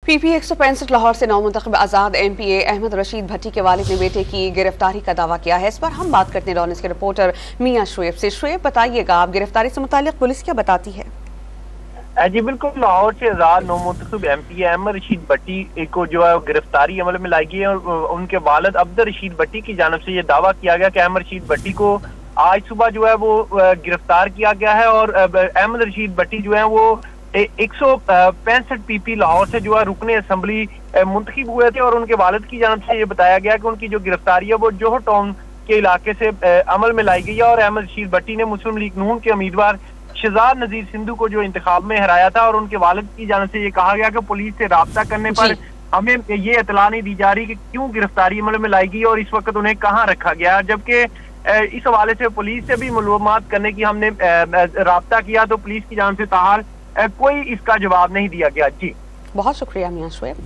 PP 165 Lahore से नौमुंतखब आज़ाद MPA Ahmad Rashid भट्टी के वालिद ने बेटे की गिरफ्तारी का दावा किया है। इस पर हम बात करते हैं लॉरेंस के रिपोर्टर मियां शुएब से। शुएब, बताइएगा आप गिरफ्तारी से मुतालिक पुलिस क्या बताती है? जी बिल्कुल, लाहौर से आज़ाद नौमुंतखब MPA अहमद रशीद भट्टी को जो है गिरफ्तारी अमल में लाई गई है और उनके वालिद अब्दुल रशीद भट्टी की जानिब से ये दावा किया गया कि अहमद रशीद भट्टी को आज सुबह जो है वो गिरफ्तार किया गया है और अहमद रशीद भट्टी जो है वो 165 PP लाहौर से जो है रुकने असम्बली मुंतखब हुए थे और उनके वालिद की जानिब से ये बताया गया कि उनकी जो गिरफ्तारी है वो जोहर टाउन के इलाके से अमल में लाई गई है और अहमद रशीद भट्टी ने मुस्लिम लीग नून के उम्मीदवार शहजाद नजीर सिंधु को जो इंतखाब में हराया था और उनके वालिद की जानिब से ये कहा गया कि पुलिस से राब्ता करने पर हमें ये इतला नहीं दी जा रही कि क्यों गिरफ्तारी अमल में लाई गई और इस वक्त उन्हें कहाँ रखा गया, जबकि इस हवाले से पुलिस से भी मालूमात करने की हमने राब्ता किया तो पुलिस की जानिब से ताहाल कोई इसका जवाब नहीं दिया गया। जी बहुत शुक्रिया मियां शुएब।